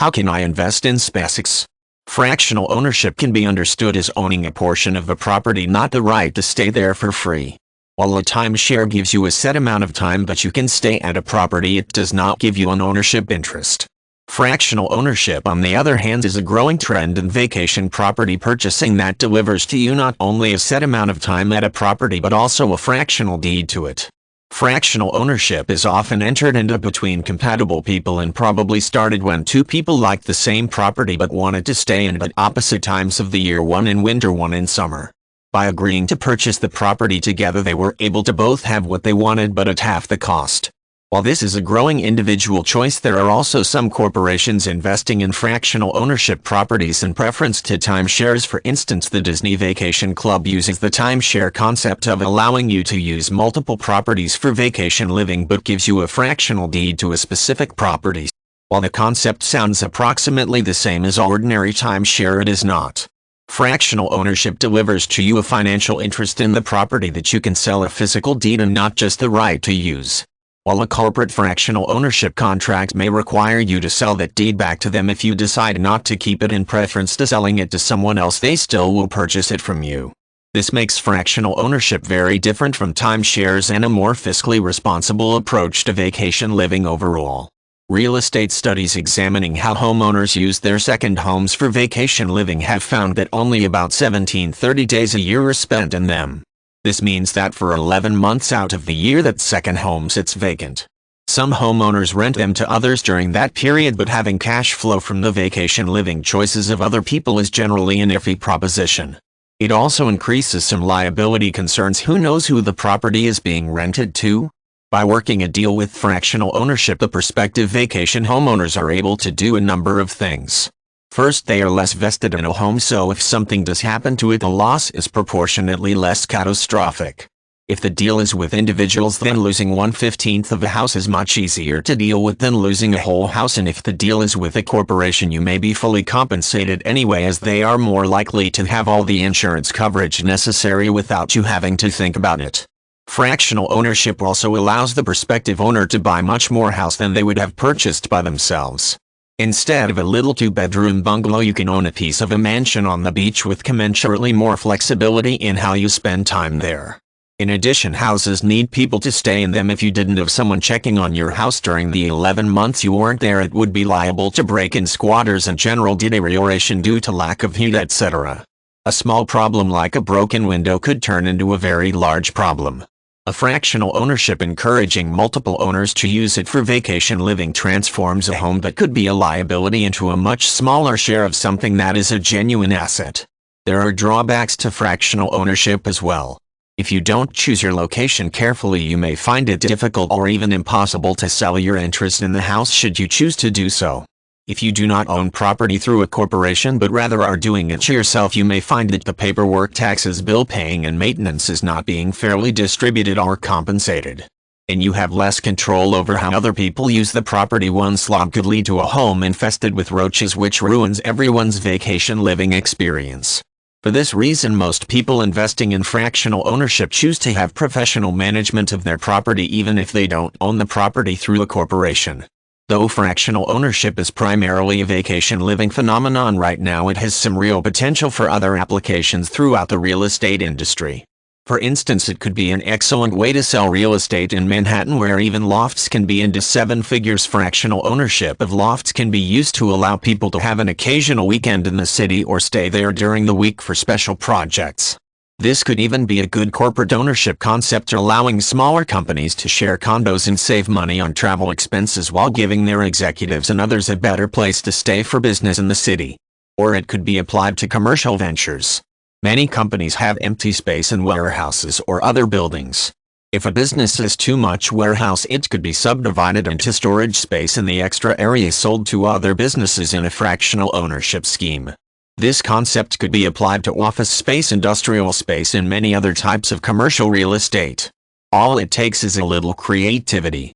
How can I invest in Spacex? Fractional ownership can be understood as owning a portion of a property, not the right to stay there for free. While a timeshare gives you a set amount of time that you can stay at a property, it does not give you an ownership interest. Fractional ownership, on the other hand, is a growing trend in vacation property purchasing that delivers to you not only a set amount of time at a property but also a fractional deed to it. Fractional ownership is often entered into between compatible people and probably started when two people liked the same property but wanted to stay in it at opposite times of the year, one in winter, one in summer. By agreeing to purchase the property together, they were able to both have what they wanted but at half the cost. While this is a growing individual choice, there are also some corporations investing in fractional ownership properties in preference to timeshares. For instance, the Disney Vacation Club uses the timeshare concept of allowing you to use multiple properties for vacation living but gives you a fractional deed to a specific property. While the concept sounds approximately the same as ordinary timeshare, it is not. Fractional ownership delivers to you a financial interest in the property that you can sell, a physical deed, and not just the right to use. While a corporate fractional ownership contract may require you to sell that deed back to them if you decide not to keep it in preference to selling it to someone else, they still will purchase it from you. This makes fractional ownership very different from timeshares and a more fiscally responsible approach to vacation living overall. Real estate studies examining how homeowners use their second homes for vacation living have found that only about 1730 days a year are spent in them. This means that for 11 months out of the year that second home sits vacant. Some homeowners rent them to others during that period, but having cash flow from the vacation living choices of other people is generally an iffy proposition. It also increases some liability concerns. Who knows who the property is being rented to? By working a deal with fractional ownership, the prospective vacation homeowners are able to do a number of things. First, they are less vested in a home, so if something does happen to it, the loss is proportionately less catastrophic. If the deal is with individuals, then losing 1/15 of a house is much easier to deal with than losing a whole house, and if the deal is with a corporation, you may be fully compensated anyway, as they are more likely to have all the insurance coverage necessary without you having to think about it. Fractional ownership also allows the prospective owner to buy much more house than they would have purchased by themselves. Instead of a little two-bedroom bungalow, you can own a piece of a mansion on the beach with commensurately more flexibility in how you spend time there. In addition, houses need people to stay in them. If you didn't have someone checking on your house during the 11 months you weren't there, it would be liable to break-in, squatters, and general deterioration due to lack of heat, etc. A small problem like a broken window could turn into a very large problem. A fractional ownership encouraging multiple owners to use it for vacation living transforms a home that could be a liability into a much smaller share of something that is a genuine asset. There are drawbacks to fractional ownership as well. If you don't choose your location carefully, you may find it difficult or even impossible to sell your interest in the house should you choose to do so. If you do not own property through a corporation but rather are doing it yourself, you may find that the paperwork, taxes, bill paying, and maintenance is not being fairly distributed or compensated. And you have less control over how other people use the property. One slob could lead to a home infested with roaches, which ruins everyone's vacation living experience. For this reason, most people investing in fractional ownership choose to have professional management of their property even if they don't own the property through a corporation. Though fractional ownership is primarily a vacation living phenomenon right now, it has some real potential for other applications throughout the real estate industry. For instance, it could be an excellent way to sell real estate in Manhattan, where even lofts can be into 7 figures. Fractional ownership of lofts can be used to allow people to have an occasional weekend in the city or stay there during the week for special projects. This could even be a good corporate ownership concept, allowing smaller companies to share condos and save money on travel expenses while giving their executives and others a better place to stay for business in the city. Or it could be applied to commercial ventures. Many companies have empty space in warehouses or other buildings. If a business has too much warehouse, it could be subdivided into storage space, and the extra area sold to other businesses in a fractional ownership scheme. This concept could be applied to office space, industrial space, and many other types of commercial real estate. All it takes is a little creativity.